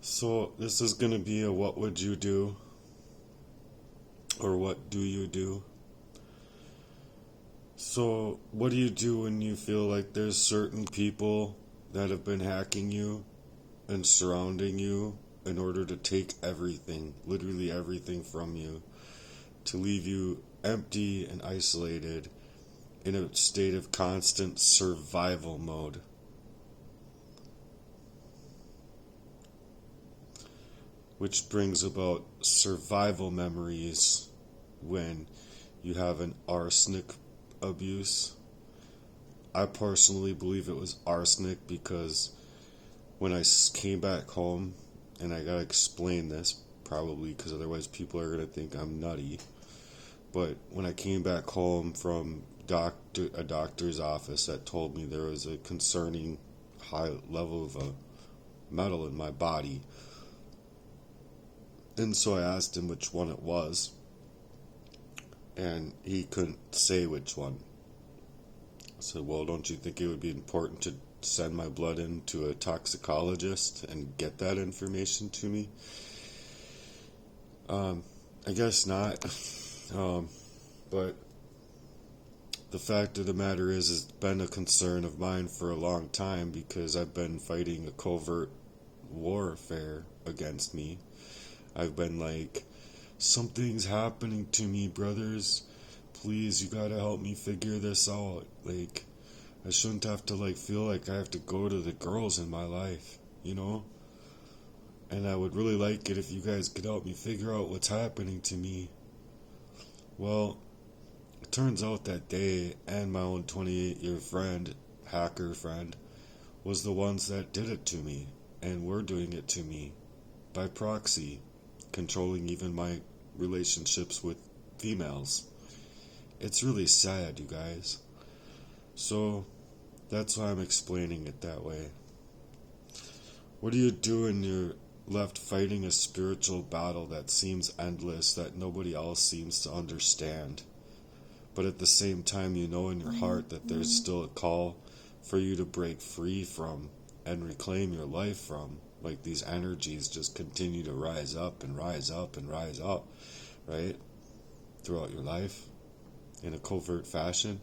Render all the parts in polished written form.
So, this is going to be a what would you do or what do you do? So, what do you do when you feel like there's certain people that have been hacking you and surrounding you in order to take everything, literally everything from you, to leave you empty and isolated in a state of constant survival mode? Which brings about survival memories when you have an arsenic abuse. I personally believe it was arsenic because when I came back home, and I gotta explain this probably because otherwise people are gonna think I'm nutty. But when I came back home from a doctor's office that told me there was a concerning high level of a metal in my body, and so I asked him which one it was, and he couldn't say which one. I said, well, don't you think it would be important to send my blood in to a toxicologist and get that information to me? I guess not. But the fact of the matter is, it's been a concern of mine for a long time because I've been fighting a covert warfare against me. I've been like, something's happening to me, brothers. Please, you gotta help me figure this out. Like, I shouldn't have to feel like I have to go to the girls in my life, you know? And I would really like it if you guys could help me figure out what's happening to me. Well, it turns out that they and my own 28-year friend, hacker friend, was the ones that did it to me, and were doing it to me by proxy, controlling even my relationships with females. It's really sad, you guys. So, that's why I'm explaining it that way. What do you do when you're left fighting a spiritual battle that seems endless, that nobody else seems to understand? But at the same time, you know in your heart that there's still a call for you to break free from and reclaim your life from. Like these energies just continue to rise up and rise up and rise up, right? Throughout your life in a covert fashion.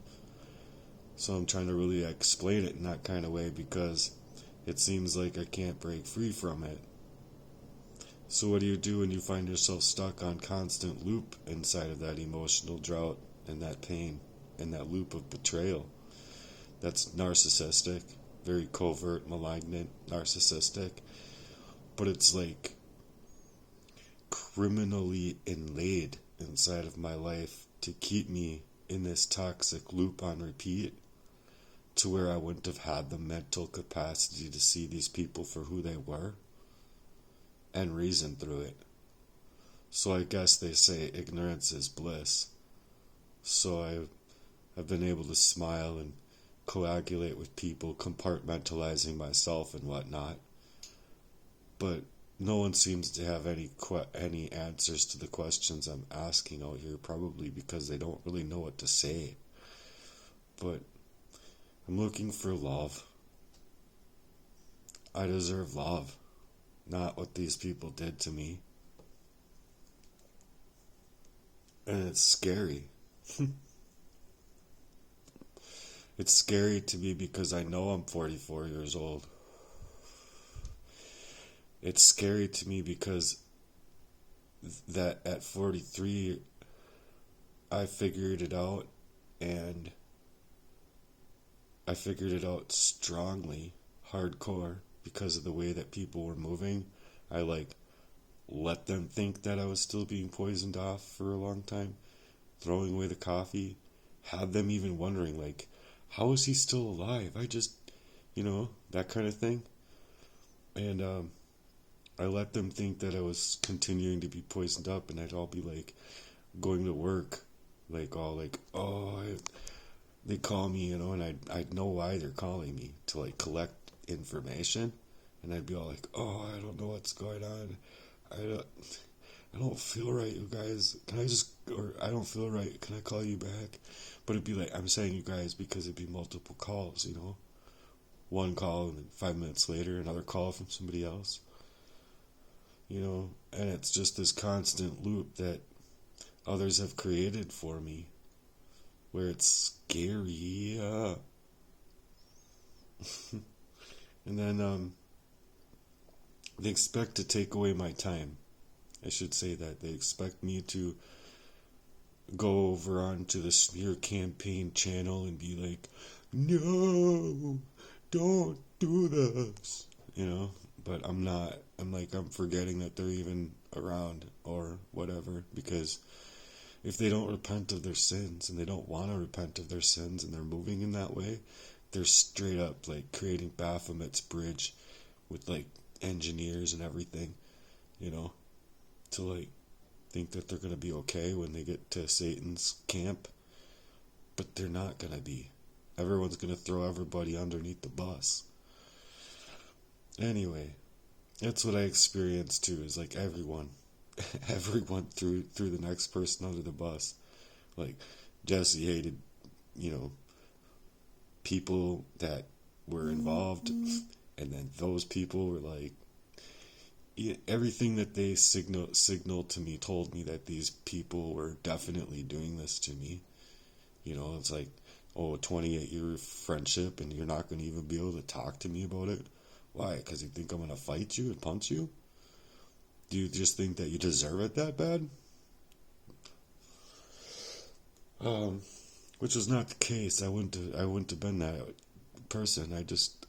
So I'm trying to really explain it in that kind of way because it seems like I can't break free from it. So what do you do when you find yourself stuck on constant loop inside of that emotional drought and that pain and that loop of betrayal? That's narcissistic, very covert, malignant, narcissistic. But it's like criminally inlaid inside of my life to keep me in this toxic loop on repeat, to where I wouldn't have had the mental capacity to see these people for who they were and reason through it. So I guess they say ignorance is bliss. So I've been able to smile and coagulate with people, compartmentalizing myself and whatnot. But no one seems to have any answers to the questions I'm asking out here, probably because they don't really know what to say. But I'm looking for love. I deserve love, not what these people did to me. And it's scary. It's scary to me because I know I'm 44 years old. It's scary to me because that at 43 I figured it out, and I figured it out strongly, hardcore, because of the way that people were moving. I let them think that I was still being poisoned off for a long time, throwing away the coffee, had them even wondering how is he still alive? I just, that kind of thing. And I let them think that I was continuing to be poisoned up, and I'd all be going to work, they call me, and I'd know why they're calling me, to collect information, and I'd be all I don't know what's going on. I don't feel right, you guys. I don't feel right. Can I call you back? But it'd be I'm saying you guys because it'd be multiple calls. One call, and then 5 minutes later, another call from somebody else. and it's just this constant loop that others have created for me where it's scary. And then they expect to take away my time. I should say that. They expect me to go over onto the smear campaign channel and be like, no, don't do this, but I'm not. I'm forgetting that they're even around or whatever, because if they don't repent of their sins and they don't want to repent of their sins and they're moving in that way, they're straight up like creating Baphomet's bridge with like engineers and everything, to like think that they're going to be okay when they get to Satan's camp, but they're not going to be. Everyone's going to throw everybody underneath the bus. Anyway, that's what I experienced too, is like everyone threw the next person under the bus. Like Jesse hated, people that were involved, and then those people were like, everything that they signaled to me told me that these people were definitely doing this to me. It's like, oh, a 28-year friendship and you're not going to even be able to talk to me about it? Why? Because you think I'm going to fight you and punch you? Do you just think that you deserve it that bad? Which was not the case. I wouldn't have been that person.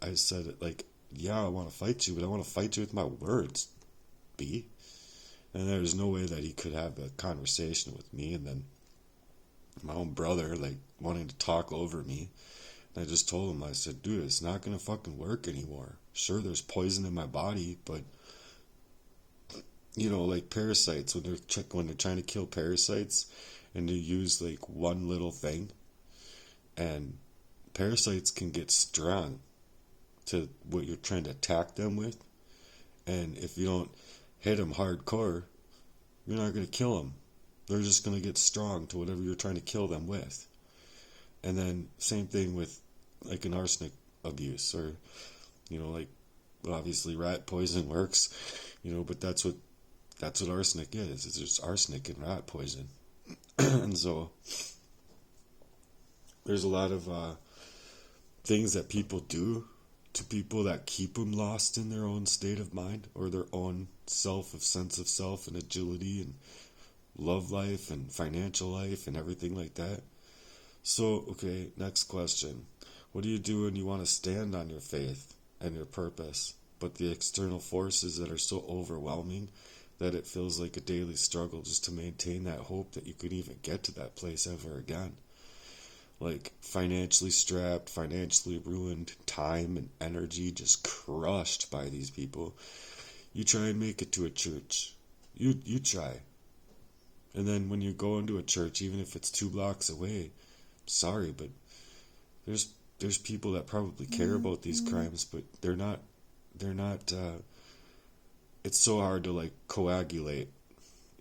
I said it like, yeah, I want to fight you, but I want to fight you with my words, B. And there's no way that he could have a conversation with me, and then my own brother, like, wanting to talk over me. And I just told him, I said, dude, it's not going to fucking work anymore. Sure, there's poison in my body, but, like parasites, when they're trying to kill parasites, and they use, like, one little thing, and parasites can get strong to what you're trying to attack them with, and if you don't hit them hardcore, you're not going to kill them. They're just going to get strong to whatever you're trying to kill them with. And then same thing with like an arsenic abuse, or like, obviously rat poison works, but that's what arsenic is. It's just arsenic and rat poison. And so there's a lot of things that people do to people that keep them lost in their own state of mind, or their own sense of self and agility and love life and financial life and everything like that. So, okay, next question. What do you do when you want to stand on your faith and your purpose, but the external forces that are so overwhelming that it feels like a daily struggle just to maintain that hope that you could even get to that place ever again? Like, financially strapped, financially ruined, time and energy just crushed by these people. You try and make it to a church. You try. And then when you go into a church, even if it's 2 blocks away, sorry, but there's people that probably care about these crimes, but they're not it's so hard to like coagulate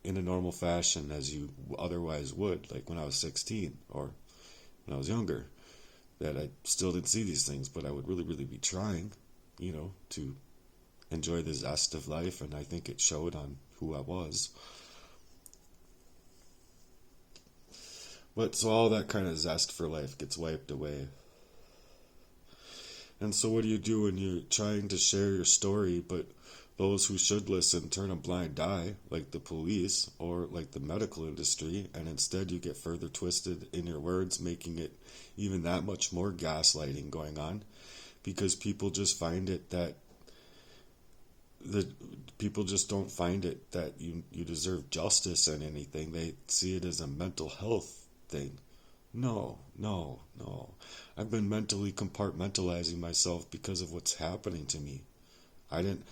in a normal fashion as you otherwise would, like when I was 16 or when I was younger, that I still didn't see these things, but I would really, really be trying, to enjoy the zest of life, and I think it showed on who I was. But so all that kind of zest for life gets wiped away. And so what do you do when you're trying to share your story, but those who should listen turn a blind eye, like the police or like the medical industry, and instead you get further twisted in your words, making it even that much more gaslighting going on, because people just find it that people just don't find it that you deserve justice in anything. They see it as a mental health thing. No. I've been mentally compartmentalizing myself because of what's happening to me. I didn't,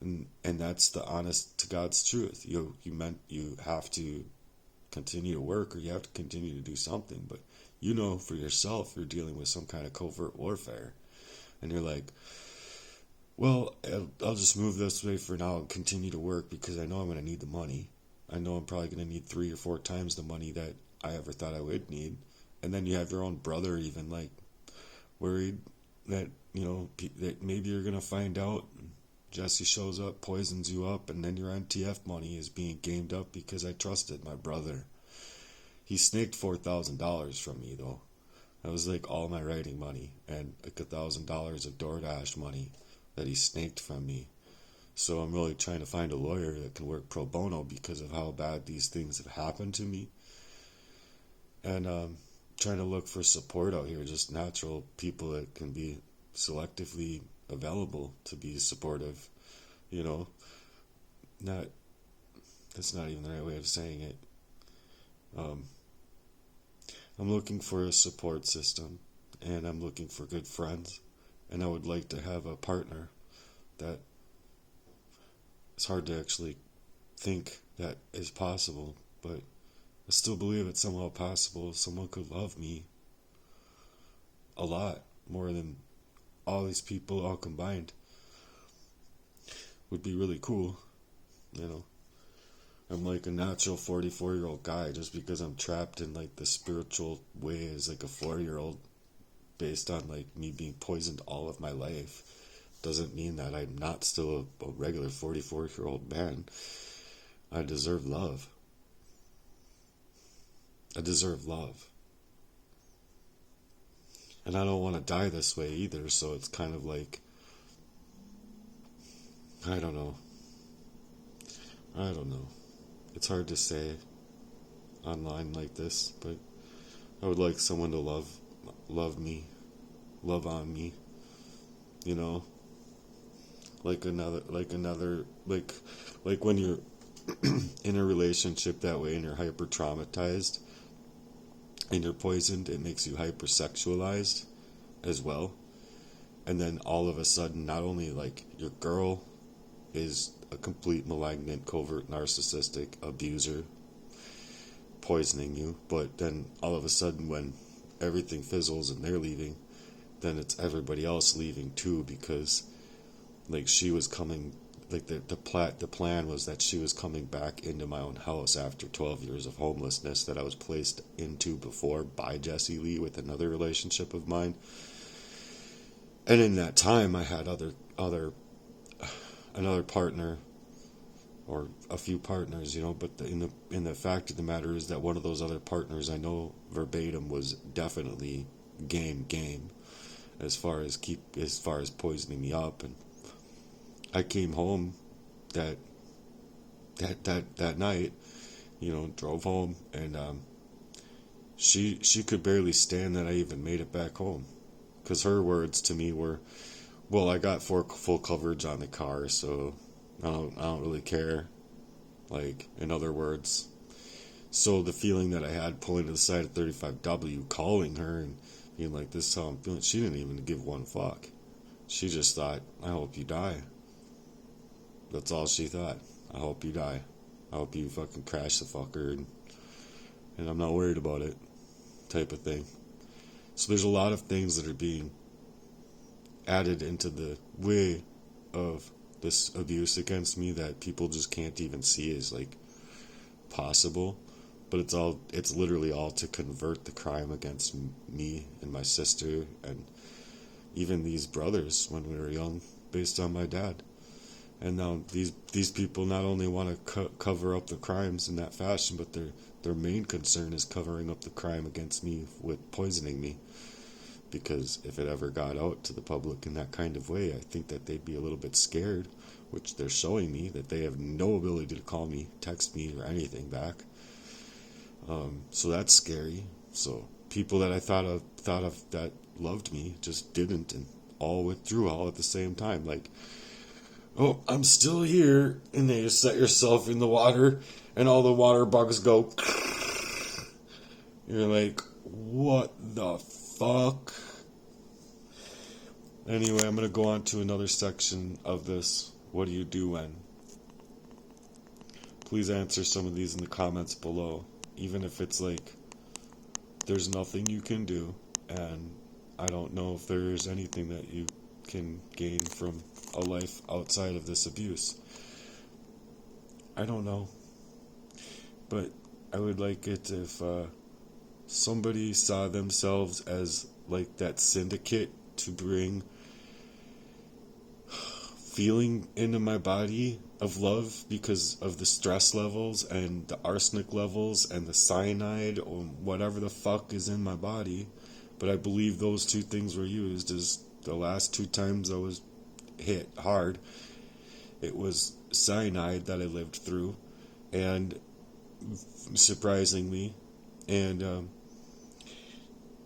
and that's the honest to God's truth. You have to continue to work, or you have to continue to do something, but for yourself you're dealing with some kind of covert warfare, and you're like, well, I'll just move this way for now and continue to work because I know I'm going to need the money. I know I'm probably going to need 3 or 4 times the money that I ever thought I would need. And then you have your own brother even like worried that, that maybe you're going to find out Jesse shows up, poisons you up, and then your NTF money is being gamed up because I trusted my brother. He snaked $4,000 from me, though. That was like all my writing money and like $1,000 of DoorDash money that he snaked from me. So I'm really trying to find a lawyer that can work pro bono because of how bad these things have happened to me. And trying to look for support out here, just natural people that can be selectively available to be supportive. You know, that's not even the right way of saying it. I'm looking for a support system, and I'm looking for good friends, and I would like to have a partner that it's hard to actually think that is possible, but I still believe it's somehow possible. Someone could love me a lot more than all these people all combined. Would be really cool, you know. I'm like a natural 44-year-old guy just because I'm trapped in like the spiritual way as like a 4-year-old based on like me being poisoned all of my life. Doesn't mean that I'm not still a regular 44-year-old man. I deserve love. I deserve love. And I don't want to die this way either, so it's kind of like, I don't know. It's hard to say online like this, but I would like someone to love me, love on me, you know, like when you're in a relationship that way and you're hyper traumatized and you're poisoned, it makes you hypersexualized as well. And then all of a sudden, not only like your girl is a complete malignant, covert, narcissistic abuser poisoning you, but then all of a sudden when everything fizzles and they're leaving, then it's everybody else leaving too, because like she was coming, like the plan was that she was coming back into my own house after 12 years of homelessness that I was placed into before by Jesse Lee with another relationship of mine. And in that time I had another partner or a few partners, you know, but in the fact of the matter is that one of those other partners, I know verbatim, was definitely game as far as poisoning me up. And I came home that night, you know, drove home, and she could barely stand that I even made it back home, because her words to me were, well, I got full coverage on the car, so I don't really care. Like, in other words, so the feeling that I had pulling to the side of 35W, calling her and being like, this is how I'm feeling, she didn't even give one fuck. She just thought, I hope you die. That's all she thought. I hope you die. I hope you fucking crash the fucker, and I'm not worried about it, type of thing. So there's a lot of things that are being added into the way of this abuse against me that people just can't even see as like possible, but it's literally all to convert the crime against me and my sister and even these brothers when we were young, based on my dad. And now these people not only want to cover up the crimes in that fashion, but their main concern is covering up the crime against me with poisoning me. Because if it ever got out to the public in that kind of way, I think that they'd be a little bit scared, which they're showing me that they have no ability to call me, text me, or anything back. So that's scary. So people that I thought of that loved me just didn't, and all withdrew all at the same time. Like, oh, I'm still here, and then you set yourself in the water, and all the water bugs go. You're like, what the fuck? Anyway, I'm going to go on to another section of this. What do you do when? Please answer some of these in the comments below. Even if it's like, there's nothing you can do, and I don't know if there's anything that you can gain from a life outside of this abuse. I don't know. But I would like it if somebody saw themselves as like that syndicate to bring feeling into my body of love because of the stress levels and the arsenic levels and the cyanide or whatever the fuck is in my body. But I believe those two things were used as the last two times I was hit hard. It was cyanide that I lived through, and surprisingly, and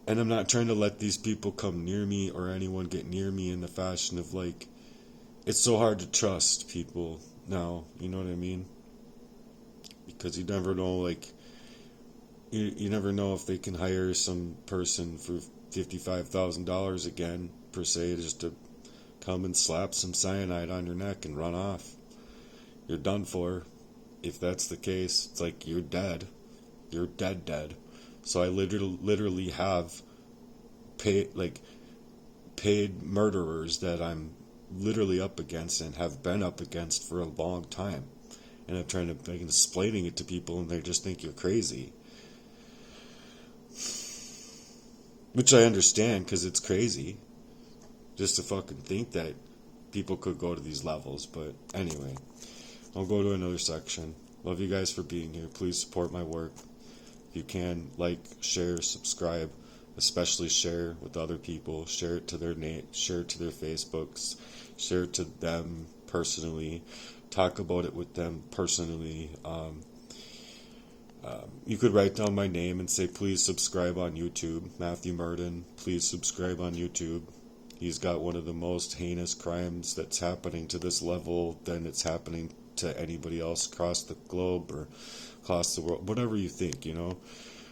I'm not trying to let these people come near me or anyone get near me in the fashion of like, it's so hard to trust people now, you know what I mean? Because you never know, like, you never know if they can hire some person for $55,000 again, per se, just to come and slap some cyanide on your neck and run off. You're done for. If that's the case, it's like you're dead. You're dead. So I literally have paid murderers that I'm literally up against and have been up against for a long time. And I'm trying to explaining it to people and they just think you're crazy. Which I understand because it's crazy. Just to fucking think that people could go to these levels. But anyway, I'll go to another section. Love you guys for being here. Please support my work. If you can, like, share, subscribe, especially share with other people. Share it to their share it to their Facebooks, share it to them personally. Talk about it with them personally. You could write down my name and say, please subscribe on YouTube. Matthew Murden, please subscribe on YouTube. He's got one of the most heinous crimes that's happening to this level than it's happening to anybody else across the globe or across the world. Whatever you think, you know.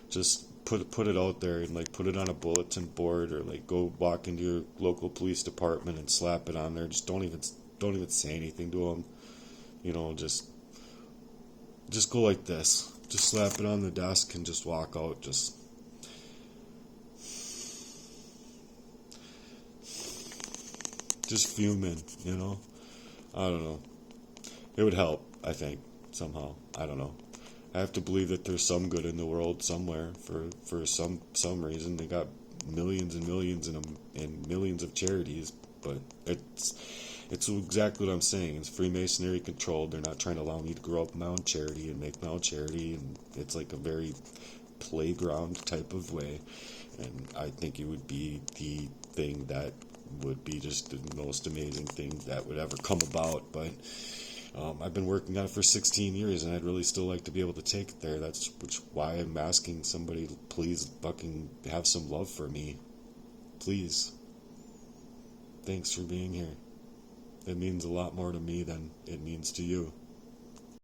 Just put it out there and like put it on a bulletin board or like go walk into your local police department and slap it on there. Just don't even say anything to them. You know, just go like this. Just slap it on the desk and just walk out. Just fuming, you know? I don't know. It would help, I think, somehow. I don't know. I have to believe that there's some good in the world somewhere for some reason. They got millions and millions and millions of charities, but it's exactly what I'm saying. It's Freemasonry controlled. They're not trying to allow me to grow up my own charity and make my own charity, and it's like a very playground type of way. And I think it would be the thing that would be just the most amazing thing that would ever come about. But I've been working on it for 16 years, and I'd really still like to be able to take it there. That's why I'm asking somebody, please fucking have some love for me. Please. Thanks for being here. It means a lot more to me than it means to you.